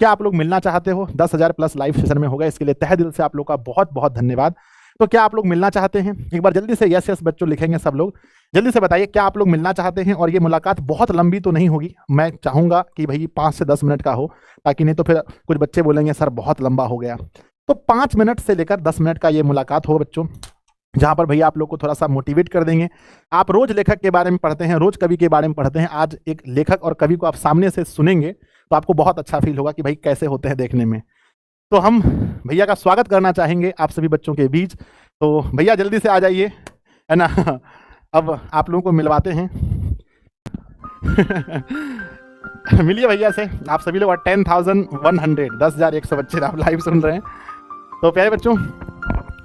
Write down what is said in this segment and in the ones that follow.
क्या आप लोग मिलना चाहते हो? 10,000 प्लस लाइव सेशन में होगा, इसके लिए तहे दिल से आप लोग का बहुत बहुत धन्यवाद। तो क्या आप लोग मिलना चाहते हैं? एक बार जल्दी से यस यस बच्चों लिखेंगे सब लोग, जल्दी से बताइए क्या आप लोग मिलना चाहते हैं। और ये मुलाकात बहुत लंबी तो नहीं होगी, मैं चाहूंगा कि भाई 5 से 10 मिनट का हो, ताकि नहीं तो फिर कुछ बच्चे बोलेंगे सर बहुत लंबा हो गया। तो 5 मिनट से लेकर 10 मिनट का ये मुलाकात हो बच्चों, जहां पर भैया आप लोग को थोड़ा सा मोटिवेट कर देंगे। आप रोज लेखक के बारे में पढ़ते हैं, रोज कवि के बारे में पढ़ते हैं, आज एक लेखक और कवि को आप सामने से सुनेंगे तो आपको बहुत अच्छा फील होगा कि भाई कैसे होते हैं देखने में। तो हम भैया का स्वागत करना चाहेंगे आप सभी बच्चों के बीच। तो भैया जल्दी से आ जाइए, है ना। अब आप लोगों को मिलवाते हैं। मिलिए भैया से आप सभी लोग। 10,100 10,100 बच्चे आप लाइव सुन रहे हैं। तो प्यारे बच्चों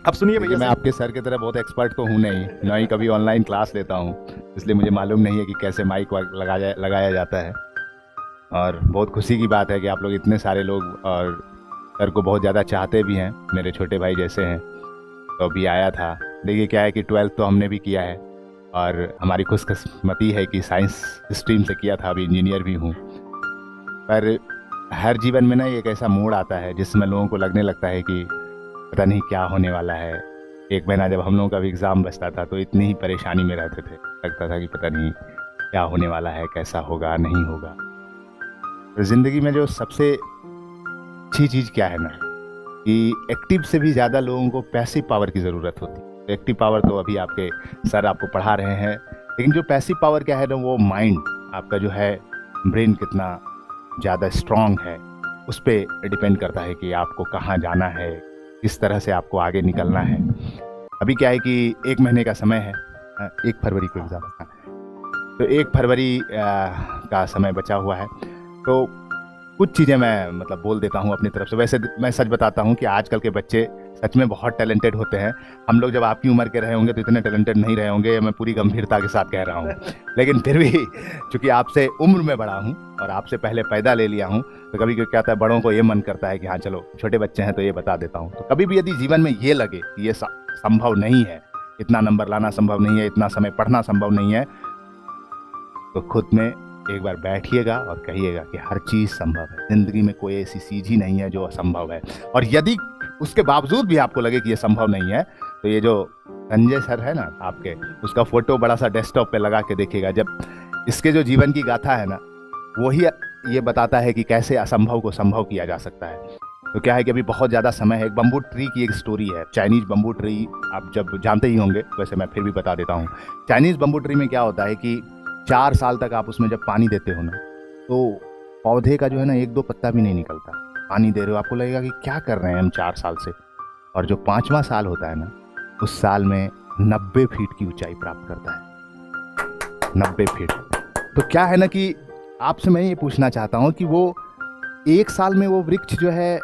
अब सुनिए भैया। मैं आपके सर की तरह बहुत एक्सपर्ट तो हूँ नहीं, ना ही कभी ऑनलाइन क्लास लेता हूँ, इसलिए मुझे मालूम नहीं है कि कैसे माइक लगाया जाता है। और बहुत खुशी की बात है कि आप लोग इतने सारे लोग और सर को बहुत ज़्यादा चाहते भी हैं, मेरे छोटे भाई जैसे हैं। तो अभी आया था। देखिए क्या है कि 12th तो हमने भी किया है और हमारी खुशकिस्मती है कि साइंस स्ट्रीम से किया था, अभी इंजीनियर भी हूँ। पर हर जीवन में ना एक ऐसा मोड़ आता है जिसमें लोगों को लगने लगता है कि पता नहीं क्या होने वाला है। एक महीना जब हम लोगों का भी एग्ज़ाम बचता था तो इतनी ही परेशानी में रहते थे, लगता था कि पता नहीं क्या होने वाला है, कैसा होगा नहीं होगा। तो ज़िंदगी में जो सबसे अच्छी चीज़ क्या है ना, कि एक्टिव से भी ज़्यादा लोगों को पैसिव पावर की ज़रूरत होती है। तो एक्टिव पावर तो अभी आपके सर आपको पढ़ा रहे हैं, लेकिन जो पैसिव पावर क्या है ना, वो माइंड आपका जो है, ब्रेन कितना ज़्यादा स्ट्रॉन्ग है, उस पर डिपेंड करता है कि आपको कहाँ जाना है, किस तरह से आपको आगे निकलना है। अभी क्या है कि 1 महीने का समय है, 1 फरवरी को एग्ज़ाम है, तो 1 फरवरी का समय बचा हुआ है। तो कुछ चीज़ें मैं मतलब बोल देता हूँ अपनी तरफ से। वैसे मैं सच बताता हूँ कि आजकल के बच्चे सच में बहुत टैलेंटेड होते हैं। हम लोग जब आपकी उम्र के रहे होंगे तो इतने टैलेंटेड नहीं रहे होंगे, मैं पूरी गंभीरता के साथ कह रहा हूँ। लेकिन फिर भी चूँकि आपसे उम्र में बड़ा हूँ और आपसे पहले पैदा ले लिया हूँ, तो कभी क्या होता है, बड़ों को ये मन करता है कि हाँ चलो छोटे बच्चे हैं तो ये बता देता हूँ। तो कभी भी यदि जीवन में ये लगे कि ये संभव नहीं है, इतना नंबर लाना संभव नहीं है, इतना समय पढ़ना संभव नहीं है, तो खुद में एक बार बैठिएगा और कहिएगा कि हर चीज़ संभव है। ज़िंदगी में कोई ऐसी चीज़ ही नहीं है जो असंभव है। और यदि उसके बावजूद भी आपको लगे कि ये संभव नहीं है, तो ये जो संजय सर है ना आपके, उसका फ़ोटो बड़ा सा डेस्कटॉप पे लगा के देखिएगा। जब इसके जो जीवन की गाथा है ना, वही ये बताता है कि कैसे असंभव को संभव किया जा सकता है। तो क्या है कि अभी बहुत ज़्यादा समय है। एक बम्बू ट्री की एक स्टोरी है, चाइनीज़ बम्बू ट्री, आप जब जानते ही होंगे, वैसे मैं फिर भी बता देता हूँ। चाइनीज़ बम्बू ट्री में क्या होता है कि 4 साल तक आप उसमें जब पानी देते हो ना, तो पौधे का जो है ना 1-2 पत्ता भी नहीं निकलता। पानी दे रहे हो, आपको लगेगा कि क्या कर रहे हैं हम 4 साल से। और जो 5वां साल होता है ना, उस साल में 90 फीट की ऊंचाई प्राप्त करता है। 90 फीट। तो क्या है ना कि आपसे मैं ये पूछना चाहता हूँ कि वो 1 साल में वो वृक्ष जो है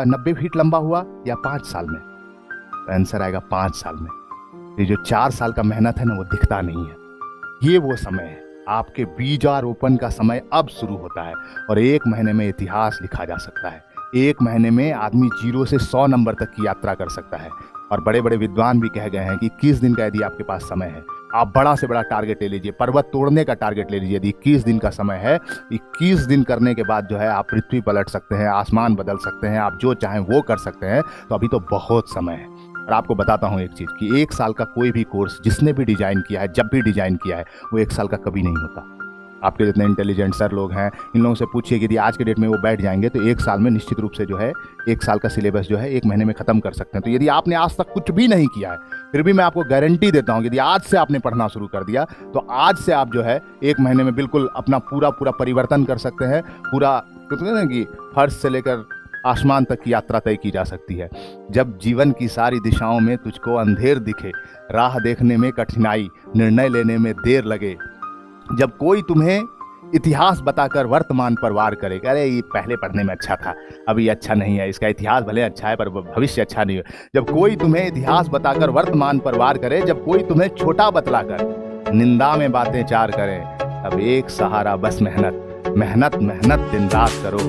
90 फीट लंबा हुआ या 5 साल में? तो आंसर आएगा 5 साल में। ये जो 4 साल का मेहनत है ना, वो दिखता नहीं है। ये वो समय है, आपके बीजारोपण का समय अब शुरू होता है। और 1 महीने में इतिहास लिखा जा सकता है। 1 महीने में आदमी 0 से 100 नंबर तक की यात्रा कर सकता है। और बड़े बड़े विद्वान भी कह गए हैं कि 21 दिन का यदि आपके पास समय है, आप बड़ा से बड़ा टारगेट ले लीजिए, पर्वत तोड़ने का टारगेट ले लीजिए। यदि 21 दिन का समय है, 21 दिन करने के बाद जो है आप पृथ्वी पलट सकते हैं, आसमान बदल सकते हैं, आप जो चाहें वो कर सकते हैं। तो अभी तो बहुत समय है। और आपको बताता हूँ एक चीज़ कि 1 साल का कोई भी कोर्स जिसने भी डिज़ाइन किया है, जब भी डिज़ाइन किया है, वो 1 साल का कभी नहीं होता। आपके जितने इंटेलिजेंट सर लोग हैं, इन लोगों से पूछिए कि यदि आज के डेट में वो बैठ जाएंगे तो 1 साल में निश्चित रूप से जो है 1 साल का सिलेबस जो है 1 महीने में ख़त्म कर सकते हैं। तो यदि आपने आज तक कुछ भी नहीं किया है, फिर भी मैं आपको गारंटी देता हूँ कि यदि आज से आपने पढ़ना शुरू कर दिया, तो आज से आप जो है 1 महीने में बिल्कुल अपना पूरा परिवर्तन कर सकते हैं। पूरा कहते हैं ना कि फर्श से लेकर आसमान तक की यात्रा तय की जा सकती है। जब जीवन की सारी दिशाओं में तुझको अंधेर दिखे, राह देखने में कठिनाई, निर्णय लेने में देर लगे, जब कोई तुम्हें इतिहास बताकर वर्तमान पर वार करे, अरे ये पहले पढ़ने में अच्छा था, अभी अच्छा नहीं है, इसका इतिहास भले अच्छा है पर भविष्य अच्छा नहीं है। जब कोई तुम्हें इतिहास बताकर वर्तमान पर वार करे, जब कोई तुम्हें छोटा बतलाकर निंदा में बातें चार करे, तब एक सहारा बस मेहनत, मेहनत मेहनत दिन रात करो,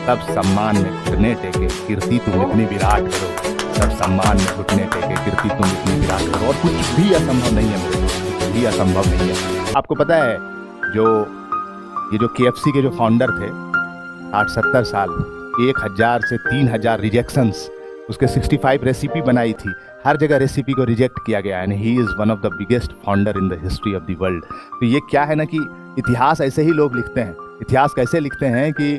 तब सम्मान में घुटने टेके कीर्ति तुम इतनी विराट करो, तब सम्मान में घुटने टेके कीर्ति तुम इतनी विराट करो। और कुछ भी असंभव नहीं है मेरे दोस्त, कुछ भी असंभव नहीं है। आपको पता है ये जो KFC के जो फाउंडर थे, 60-70 साल 1000 से 3000 रिजेक्शंस, उसके 65 रेसिपी बनाई थी, हर जगह रेसिपी को रिजेक्ट किया गया and he is one of the biggest founder in the history of the world. तो ये क्या है ना कि इतिहास ऐसे ही लोग लिखते हैं। इतिहास कैसे लिखते हैं कि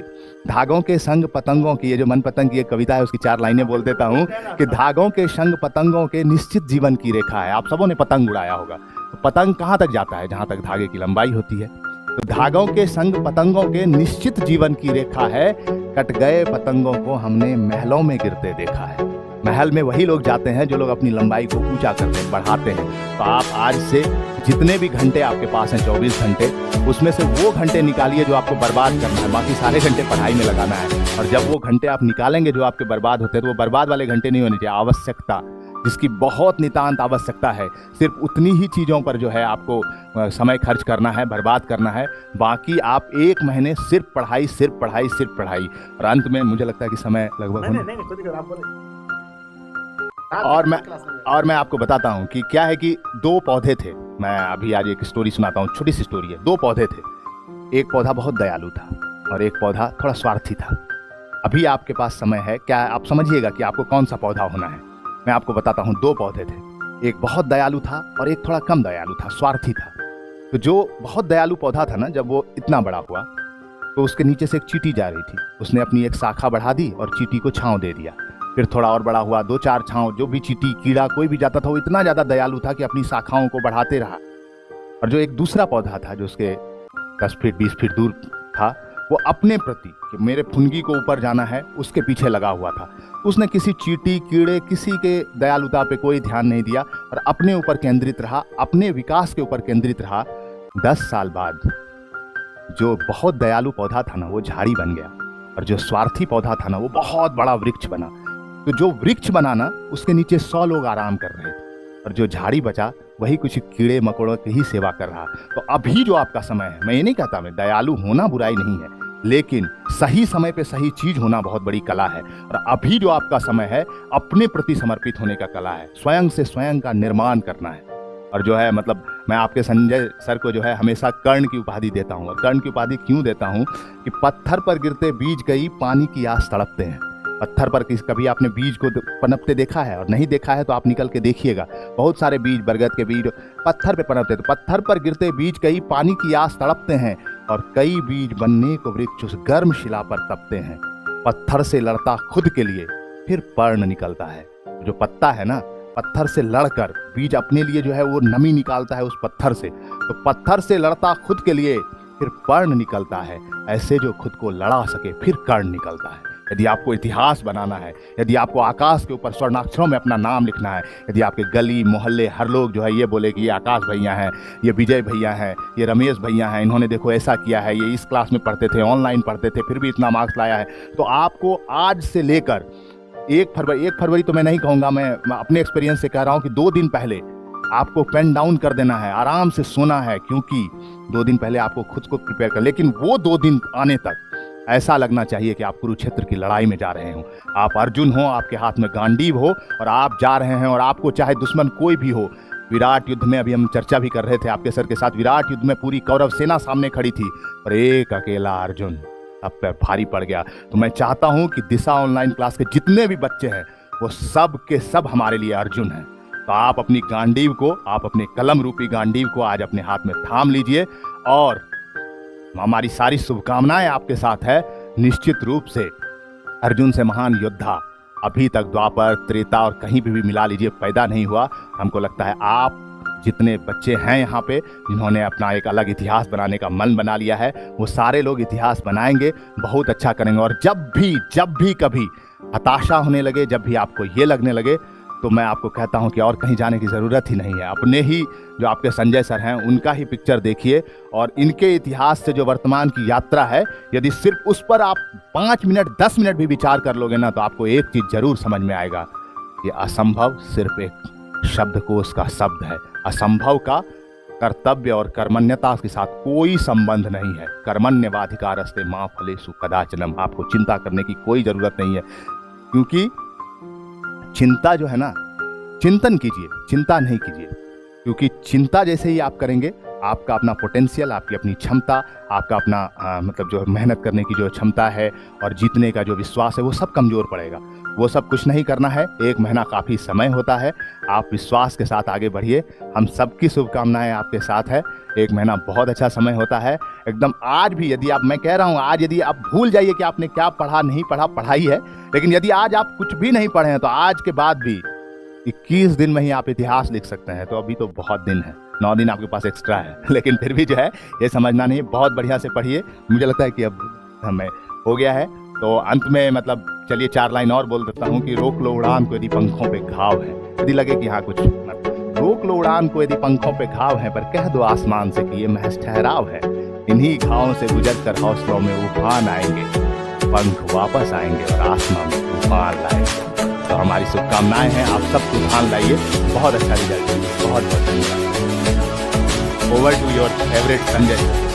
धागों के संग पतंगों की, ये जो मन पतंग की एक कविता है उसकी 4 लाइनें बोल देता हूँ कि धागों के संग पतंगों के निश्चित जीवन की रेखा है। आप सबों ने पतंग उड़ाया होगा, तो पतंग कहाँ तक जाता है? जहाँ तक धागे की लंबाई होती है। तो धागों के संग पतंगों के निश्चित जीवन की रेखा है, कट गए पतंगों को हमने महलों में गिरते देखा है। महल में वही लोग जाते हैं जो लोग अपनी लंबाई को ऊंचा करते हैं, बढ़ाते हैं। तो आप आज से जितने भी घंटे आपके पास हैं, 24 घंटे, उसमें से वो घंटे निकालिए जो आपको बर्बाद करना है, बाकी सारे घंटे पढ़ाई में लगाना है। और जब वो घंटे आप निकालेंगे जो आपके बर्बाद होते हैं, तो वो बर्बाद वाले घंटे नहीं होने चाहिए। आवश्यकता, जिसकी बहुत नितांत आवश्यकता है, सिर्फ उतनी ही चीज़ों पर जो है आपको समय खर्च करना है, बर्बाद करना है। बाकी आप 1 महीने सिर्फ पढ़ाई, सिर्फ पढ़ाई, सिर्फ पढ़ाई। और अंत में मुझे लगता है कि समय लगभग और मैं आपको बताता हूँ कि क्या है कि 2 पौधे थे। मैं अभी आज एक स्टोरी सुनाता हूँ, छोटी सी स्टोरी है। 2 पौधे थे, एक पौधा बहुत दयालु था और एक पौधा थोड़ा स्वार्थी था। अभी आपके पास समय है, क्या आप समझिएगा कि आपको कौन सा पौधा होना है। मैं आपको बताता हूँ। 2 पौधे थे, एक बहुत दयालु था और एक थोड़ा कम दयालु था, स्वार्थी था। तो जो बहुत दयालु पौधा था ना, जब वो इतना बड़ा हुआ तो उसके नीचे से एक चींटी जा रही थी। उसने अपनी एक शाखा बढ़ा दी और चींटी को छांव दे दिया। फिर थोड़ा और बड़ा हुआ, 2-4 छांव। जो भी चींटी, कीड़ा, कोई भी जाता था, वो इतना ज़्यादा दयालु था कि अपनी शाखाओं को बढ़ाते रहा। और जो एक दूसरा पौधा था जो उसके 10 फीट 20 फीट दूर था, वो अपने प्रति कि मेरे फुनगी को ऊपर जाना है, उसके पीछे लगा हुआ था। उसने किसी चींटी, कीड़े, किसी के दयालुता पे कोई ध्यान नहीं दिया और अपने ऊपर केंद्रित रहा, अपने विकास के ऊपर केंद्रित रहा। 10 साल बाद जो बहुत दयालु पौधा था ना, वो झाड़ी बन गया और जो स्वार्थी पौधा था ना, वो बहुत बड़ा वृक्ष बना। तो जो वृक्ष बना ना, उसके नीचे 100 लोग आराम कर रहे थे और जो झाड़ी बचा वही कुछ कीड़े मकोड़ों की ही सेवा कर रहा। तो अभी जो आपका समय है, मैं ये नहीं कहता मैं दयालु होना बुराई नहीं है, लेकिन सही समय पे सही चीज होना बहुत बड़ी कला है। और अभी जो आपका समय है, अपने प्रति समर्पित होने का कला है, स्वयं से स्वयं का निर्माण करना है। और जो है मतलब मैं आपके संजय सर को जो है हमेशा कर्ण की उपाधि देता हूँ। और कर्ण की उपाधि क्यों देता हूँ कि पत्थर पर गिरते बीज कई पानी की आस तड़पते हैं। पत्थर पर कभी आपने बीज को पनपते देखा है? और नहीं देखा है तो आप निकल के देखिएगा। बहुत सारे बीज, बरगद के बीज पत्थर पे पनपते। तो पत्थर पर गिरते बीज कई पानी की आस तड़पते हैं और कई बीज बनने को वृक्ष उस गर्म शिला पर तपते हैं। पत्थर से लड़ता खुद के लिए फिर पर्ण निकलता है। जो पत्ता है ना, पत्थर से लड़कर बीज अपने लिए जो है वो नमी निकालता है उस पत्थर से। तो पत्थर से लड़ता खुद के लिए फिर पर्ण निकलता है। ऐसे जो खुद को लड़ा सके फिर कर्ण निकलता है। यदि आपको इतिहास बनाना है, यदि आपको आकाश के ऊपर स्वर्णाक्षरों में अपना नाम लिखना है, यदि आपके गली मोहल्ले हर लोग जो है ये बोले कि ये आकाश भैया हैं, ये विजय भैया हैं, ये रमेश भैया हैं, इन्होंने देखो ऐसा किया है, ये इस क्लास में पढ़ते थे, ऑनलाइन पढ़ते थे, फिर भी इतना मार्क्स लाया है, तो आपको आज से लेकर 1 फरवरी तो मैं नहीं कहूँगा, मैं अपने एक्सपीरियंस से कह रहा हूँ कि 2 दिन पहले आपको पेन डाउन कर देना है, आराम से सोना है, क्योंकि 2 दिन पहले आपको खुद को प्रिपेयर कर। लेकिन वो 2 दिन आने तक ऐसा लगना चाहिए कि आप कुरुक्षेत्र की लड़ाई में जा रहे हो। आप अर्जुन हो, आपके हाथ में गांडीव हो और आप जा रहे हैं, और आपको चाहे दुश्मन कोई भी हो। विराट युद्ध में अभी हम चर्चा भी कर रहे थे आपके सर के साथ, विराट युद्ध में पूरी कौरव सेना सामने खड़ी थी और एक अकेला अर्जुन अब पे भारी पड़ गया। तो मैं चाहता हूं कि दिशा ऑनलाइन क्लास के जितने भी बच्चे हैं वो सब के सब हमारे लिए अर्जुन हैं। तो आप अपनी गांडीव को, आप अपने कलम रूपी गांडीव को आज अपने हाथ में थाम लीजिए और हमारी सारी शुभकामनाएं आपके साथ है। निश्चित रूप से अर्जुन से महान योद्धा अभी तक द्वापर, त्रेता और कहीं भी मिला लीजिए पैदा नहीं हुआ। हमको लगता है आप जितने बच्चे हैं यहाँ पे जिन्होंने अपना एक अलग इतिहास बनाने का मन बना लिया है, वो सारे लोग इतिहास बनाएंगे, बहुत अच्छा करेंगे। और जब भी कभी हताशा होने लगे, जब भी आपको ये लगने लगे, तो मैं आपको कहता हूं कि और कहीं जाने की ज़रूरत ही नहीं है। अपने ही जो आपके संजय सर हैं उनका ही पिक्चर देखिए और इनके इतिहास से जो वर्तमान की यात्रा है, यदि सिर्फ उस पर आप 5 मिनट 10 मिनट भी विचार कर लोगे ना, तो आपको एक चीज़ जरूर समझ में आएगा कि असंभव सिर्फ एक शब्दकोश का शब्द है। असंभव का कर्तव्य और कर्मण्यता के साथ कोई संबंध नहीं है। कर्मण्यवाधिकारस्ते मां फलेषु कदाचनम। आपको चिंता करने की कोई ज़रूरत नहीं है, क्योंकि चिंता जो है ना, चिंतन कीजिए, चिंता नहीं कीजिए, क्योंकि चिंता जैसे ही आप करेंगे आपका अपना पोटेंशियल, आपकी अपनी क्षमता, आपका अपना मतलब जो मेहनत करने की जो क्षमता है और जीतने का जो विश्वास है, वो सब कमज़ोर पड़ेगा। वो सब कुछ नहीं करना है, 1 महीना काफ़ी समय होता है। आप विश्वास के साथ आगे बढ़िए। हम सबकी शुभकामनाएं आपके साथ है। 1 महीना बहुत अच्छा समय होता है एकदम। आज भी यदि आप, मैं कह रहा हूँ, आज यदि आप भूल जाइए कि आपने क्या पढ़ा नहीं पढ़ा, पढ़ाई है, लेकिन यदि आज आप कुछ भी नहीं पढ़े हैं तो आज के बाद भी 21 दिन में ही आप इतिहास लिख सकते हैं। तो अभी तो बहुत दिन है, 9 दिन आपके पास एक्स्ट्रा है, लेकिन फिर भी जो है ये समझना नहीं, बहुत बढ़िया से पढ़िए। मुझे लगता है कि अब हमें हो गया है। तो अंत में मतलब चलिए 4 लाइन और बोल देता हूँ कि रोक लो उड़ान को यदि पंखों पे घाव है। यदि लगे कि हाँ कुछ रोक लो उड़ान को यदि पंखों पे घाव है, पर कह दो आसमान से कि ये महज ठहराव है। इन्हीं घावों से गुजर कर हौसलों में उफान आएंगे, पंख वापस आएंगे और आसमान में तूफान लाएंगे। तो हमारी शुभकामनाएं हैं, आप सब तूफान लाइए, बहुत अच्छा रिजल्ट। बहुत बहुत धन्यवाद। Over to your favourite Sanjay.